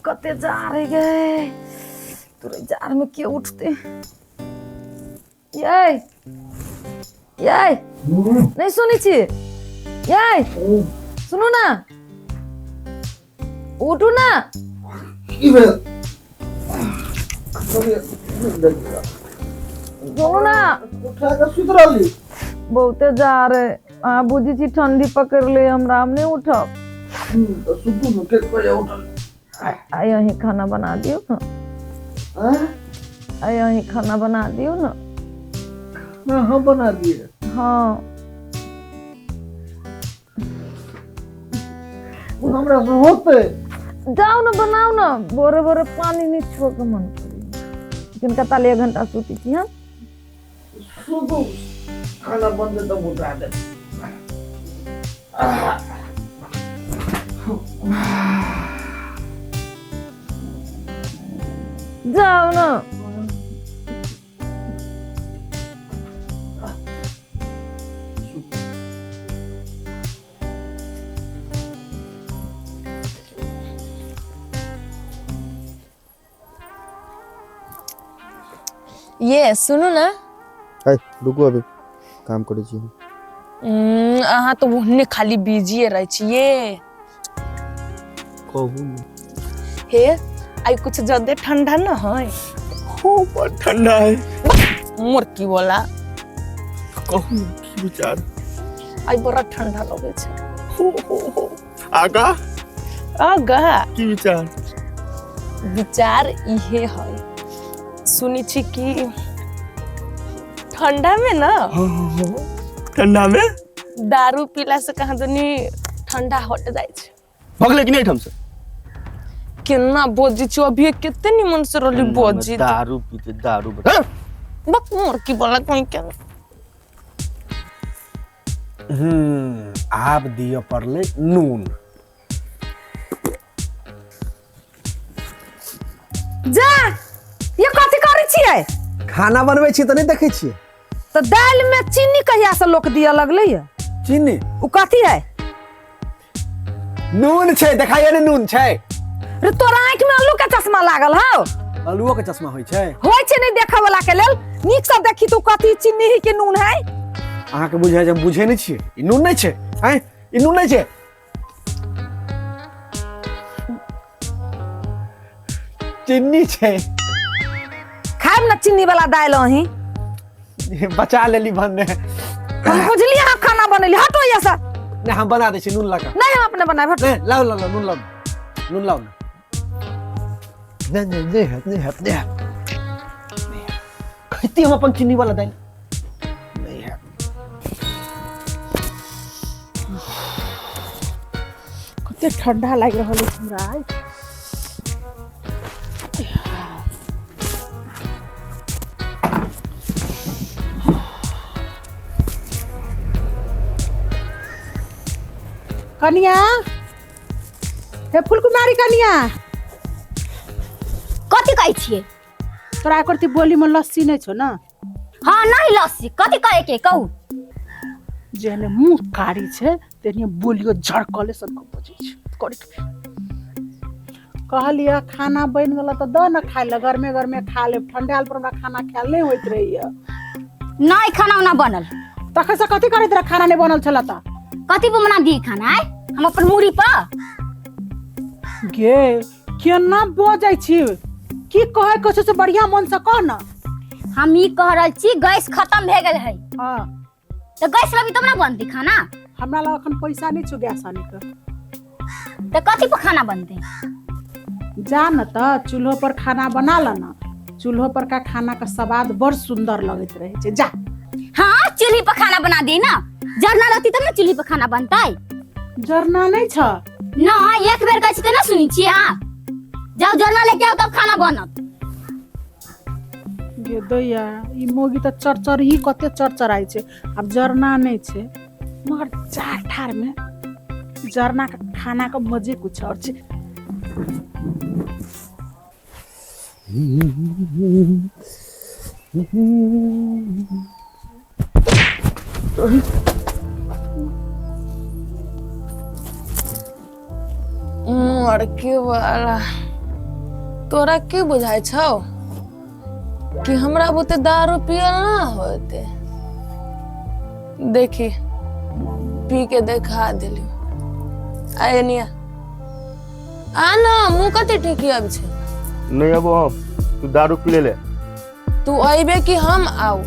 कते जार है गए तुरे जार में क्यों उठते ये नहीं सुनी छी ये सुनो ना उठो ना सुनो ना बहुते जार है बुझी छी ठंडी पकड़ ले हमरा हम नहीं उठब यही खाना बना दियो ना यही खाना बना दियो ना हाँ बना दिए हाँ हमरा से होते जाओ ना बनाओ ना बोरे बोरे पानी नहीं छो के मन करी जिनका ताले 1 घंटा सूती थी हम सुबह खाना बन तो उठा दे जाओ ना ये सुनो ना रुको अभी काम करे छी अहाँ तो ओहने खाली बिजी रहे छिए कहू हे आई कुछ ज्यादा ठंडा न है खूब ठंडा है मोर की बोला कहू की विचार आई बड़ा ठंडा लगे छे हो आगा आगा की विचार विचार इहे है सुनी छी कि ठंडा में ना ठंडा में दारू पीला से कहां दनी ठंडा हट जाय छे भगले कि नहीं ठम से केना बोजी छ अभी कितने निमन से रोली बोजी दारू पीते दारू बक मोर की बोला कोई क्या आप दियो पड़ले नून जा ये कथि करै छियै खाना बनबै छी त नहीं देखे छियै तो दाल में चीनी कहिया से लोक दिया लगले है चीनी उ कथि है नून छै देखाइए ने नून छै रे तोरा आंख में आलू के चश्मा लागल हौ आलूओ के चश्मा होय छै नहीं देखै वाला के लेल नीक से देखी तू कथि चीनी ही के नून है अहाँ के बुझाय जे हम बुझे नहीं छियै ई नून नहीं छै हैं ई नून नहीं छै चीनी छै खाब ना चीनी वाला दाल अही बचा लेली भन्ने हम बुझलिए हम खाना बनेली हटो ये से नहीं हम बना दे छी नून लगा नहीं हम अपने बनाए हट नहीं लाओ लाओ नून लाओ नून लाओ नहीं खैती हम अपन चीनी वाला दाल नहीं है कते ठंडा लाग रहल है हमरा कनिया हे फुलकुमारी कनिया कथी कहै छियै तोरा करती बोली में लस्सी नहीं छो ना हाँ नहीं लस्सी कथी कहे के कहू जेने मुंह कारी छे तेने बोलियो झड़कले सन को बजे छे करी कहलिए खाना बन गेल त द न खाइ ल गरमे गरमे खा ले ठंडाल पर हमरा खाना खायल नहीं होइत रहिए नहीं खाना ना बनल तखन से कथी करैत रह खाना नहीं बनल छला त कथी पे बना दी खाना है हम अपन मुड़ी पर गे केना बजै छी की कहे कुछ से बढ़िया मन से कह न हम ई कह रहल छी गैस खत्म भ गेल है हां तो गैस लबी तब ना बनती खाना हमरा लग अखन पैसा नहीं छु गैस आने के तो कथी पे खाना बनते जा न त चूल्हो पर खाना बना ल न चूल्हो पर का खाना का स्वाद बड़ सुंदर लगत रहे छे जा हाँ चूल्ही पर खाना बना दी ना जरना रहती तब ना चूल्ही पर खाना बनता जरना नहीं छ ना एक बेर कहै छी त ना सुनी छी हां जाओ जरना लेके आओ तब खाना बनत गे दैया ई मोगी त चरचर ही कते चरचराई छे अब जरना नहीं छे मगर चार ठार में जरना का खाना का मजे कुछ और छे लड़के वाला तोरा की बुझाई छौ कि हमरा बुते दारू पियल ना होते। देखी पी के देखा दिली। आए निया आ ना मुंह कते ठीक अब छे। नहीं अब हम तू दारू पी ले। तू अइबे कि हम आऊ?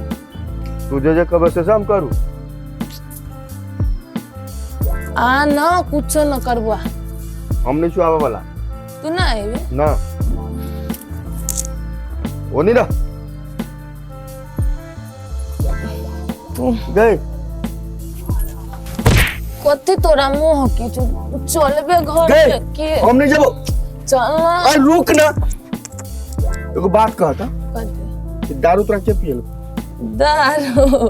तू जे कब से हम करू। आ ना कुछ न करबा। हम नहीं छुआवा वाला। तू ना अइबे ना वो नहीं रहा तू गए कते तोरा मुंह की चलबे घर गए के हम नहीं जाबो। चल ना। अरे रुक ना एगो बात कहता कते कि दारू तोरा के पियल। दारू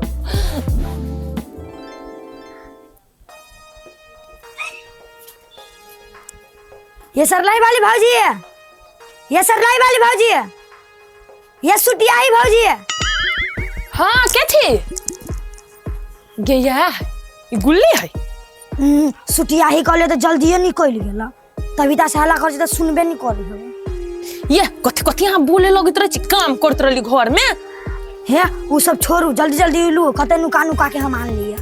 ये सरलाई वाली भौजी है, ये सरलाई वाली भौजी है, ये सुटियाई भौजी है। हाँ क्या थी गया ये गुल्ली है। सुटियाही कहले तो जल्दी निकल गेला, तभी ता से हल्ला कर तो सुनबे नहीं करी। ये कथी कथी यहाँ बोले लगित रही काम करते रही घर में। हे वो सब छोड़ू, जल्दी जल्दी लू, कते नुका नुका के हम आन लिया।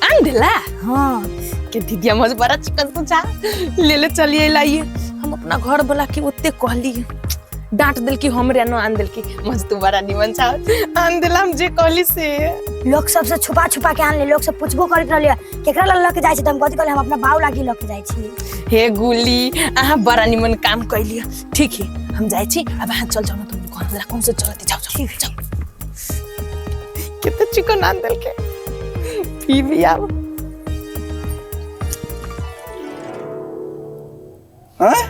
आन दिला हाँ के दीदिया मज बड़ा चिकन तू जा ले ले चलिए लाइए। हम अपना घर बोला कि ओते कहली डांट दिल की हमरे न आन दिल की मज तू बड़ा निमन छा आन दिल हम जे कहली से। लोग सबसे छुपा छुपा के आन ले, लोग सब पूछबो करत रहलिए केकरा ल के जाय छै त हम कथि कहले हम अपना बाऊ लागी ल के जाय छी। हे गुली आहा बड़ा निमन काम कैलिया। ठीक है हम जाय छी। अब हां चल जाओ ना तुम घर जरा कौन से चलते जाओ जाओ जाओ। कितने चिकन आन दिल के पी भी आओ। हैं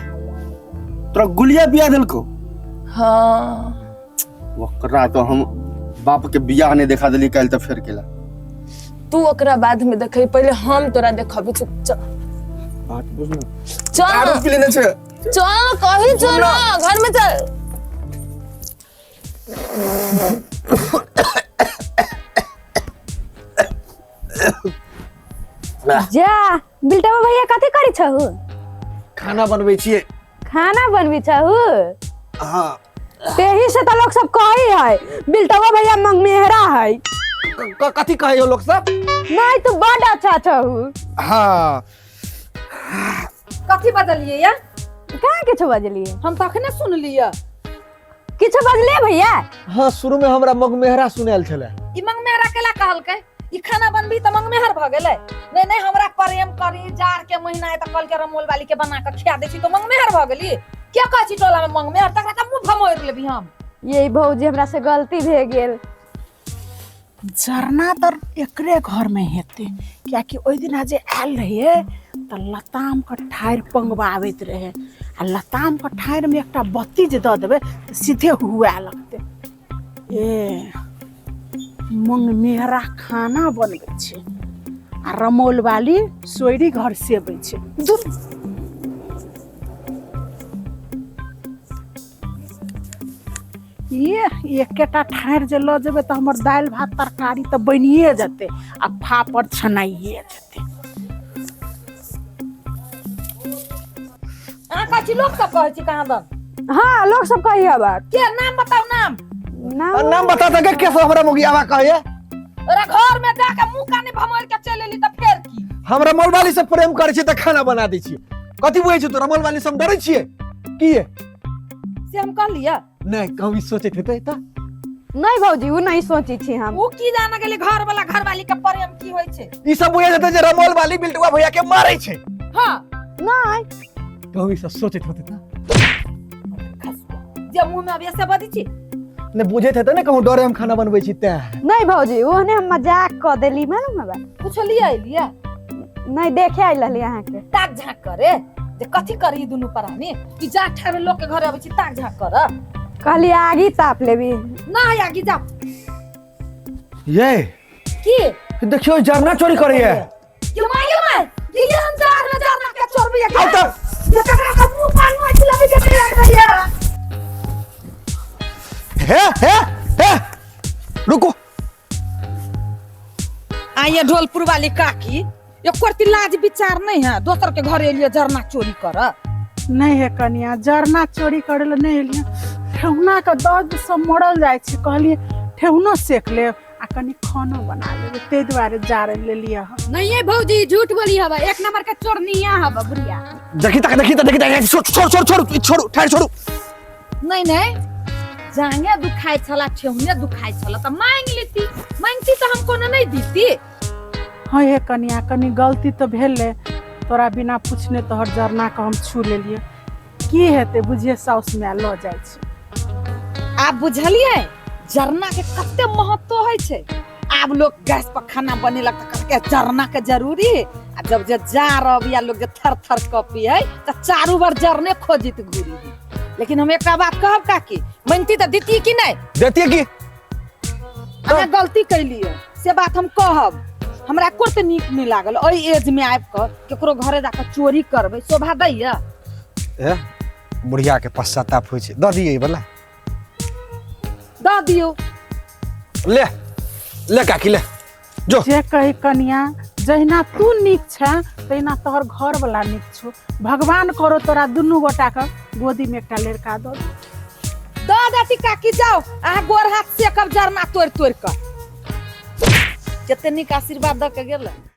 तोरा गुलिया बिया दिल को। हाँ वकरा तो हम बाप के बियाह ने देखा दिली कल तो फिर केला। तू ओकरा बाद में देखै, पहले हम तोरा देखबी। चल बात बुझ ना चल दारू पी लेने छे। चल कहीं चल घर में चल। जा बिल्टवा भैया कथी करी छहु? खाना बनबै छियै। खाना बनबी छहु? हाँ तेही से तो लोग सब कही है बिल्टवा भैया मंगमेहरा है। कथी कहे हो लोग सब? नहीं तू बड़ अच्छा छहु। हाँ कथी बदलिए या? कहाँ किछो बजलिए? हम तखने सुन लिया। किछो बजलिए भैया? हाँ शुरू में हमरा मगमेहरा सुनायल छले। ई मंगमेहरा केला कहलकै? ई खाना बनबी त मंगमेहर भ गेलै। नहीं हमरा प्रेम करी जार के महीना है त कल के रमोल वाली के बना के खिया दै छी तो मंगमेहर भ गेली। क्या कहै छी टोला में मंगमेहर तकरा त मुंह भमोर लेबी हम। यही भौजी हमरा से गलती भे गेल। जरना तर एकरे घर में हेते क्या कि ओइ दिन जे आयल रहिए त लताम के ठायर पंगबावैत रहे आ लताम के ठायर में एकटा बत्ती जे द देबे त सीधे हुआ लगते। ए मंगमेहरा खाना बनबै छै आ रमोल वाली सोयरी घर से बै छै। दूर ये एकेटा ठाड़ जे ल जेबे त हमर दाल भात तरकारी त बनिए जेते आ फापड़ छनाइए जेते। आ काची लोग सब कहै छी कहां द? हाँ लोग सब कही है बात। के नाम बताओ नाम? नाम बता दे कैसे हमरा मुगियावा कहे। अरे घर में जाके मुंह काने भमोर के चल एली त फेर की? हमरा मलवाली से प्रेम करे छी त खाना बना दै छी। कथी बुझै छी तोरा मलवाली से हम डरै छियै की है? से हम कह लिया नहीं कभी सोचे थे त नहीं भौजी वो नहीं सोची थी हम। वो की जाना गेली घर वाला घर वाली के प्रेम की होय छै। ई सब बुझै जते जे रमोल वाली बिल्टुआ भैया के मारै छै। हां नहीं कभी सब सोचे थे त जे मुंह में अब ऐसे बदी छी ने बुझे थे ना कहूं डरे हम खाना बनबै छी त। नहीं भौजी वो ने हम मजाक क देली मालूम है? कुछ लिया लिया नहीं देखे आइल रहली यहाँ के। ताक झाक करे जे कथी करी दुनु परानी ई जा ठारे लोग के घर आबै छी ताक झाक कर। कहली आगी ताप लेबी। ना आगी जा ये की देखियो जरना चोरी करे है। के मायो में ये अंजार में जाना के चोर भी आओ त ये ककरा का मुंह कान में खिलाबी के रख भैया। हे रुको। आइए ढोलपुर वाली काकी एक कोर्ती लाज विचार नहीं है दोसर के घर एलिए जरना चोरी कर। नहीं है कनिया, जरना चोरी करे ला नहीं एलिए, ठेहुना के दर्द सब मरल जाय छै, कहलिए ठेहुनो सेक ले आ कनी खानो बना लेबे, ते दुआरे जार ले लिया ह। नहीं है भौजी, झूठ बोली हवा, एक नंबर का चोरनिया हवा बुढ़िया। देखी तक छोड़ ठाड़ छोड़ू। नहीं नहीं जांगे दुखाई छला ठेहुने दुखाई छला तो मांग लेती, मांगती तो हमको नहीं दीती। हाँ ये कनिया, कनी गलती तो भेले, तोरा बिना पूछने तोहर जरना के हम छू ले लिए, की हेते बुझिए साउस में लो जाय छै। आप बुझलिए जरना के कते महत्व है छे। आप लोग गैस पर खाना बनेलक त के जरना के जरूरी है, आ जब जे जार अबिया लोग जे थर थर कपी है त चारू बार जरने खोजित घूरी है। लेकिन हम एक बात कहब काकी, मनती त दीती कि नहीं देती है की हमें गलती कैली है से बात हम कहब। हमरा कोते नीक नहीं लागल ओई एज में आब क केकरो घरे जाकर चोरी करबे शोभा दैया। ए बुढ़िया के पश्चाताप होय छै, द दिए वाला द दियो। ले ले काकी ले जो। जे कही कनिया, जहिना तू नीक छ तहिना तोहर घर वाला नीक छो, भगवान करो तोरा दुनू गोटा के गोदी में एकटा लड़का दो। दादी काकी जाओ आ गोर हाथ से कब जरना तोड़ तोड़ कर। जते नीक आशीर्वाद द के गेल।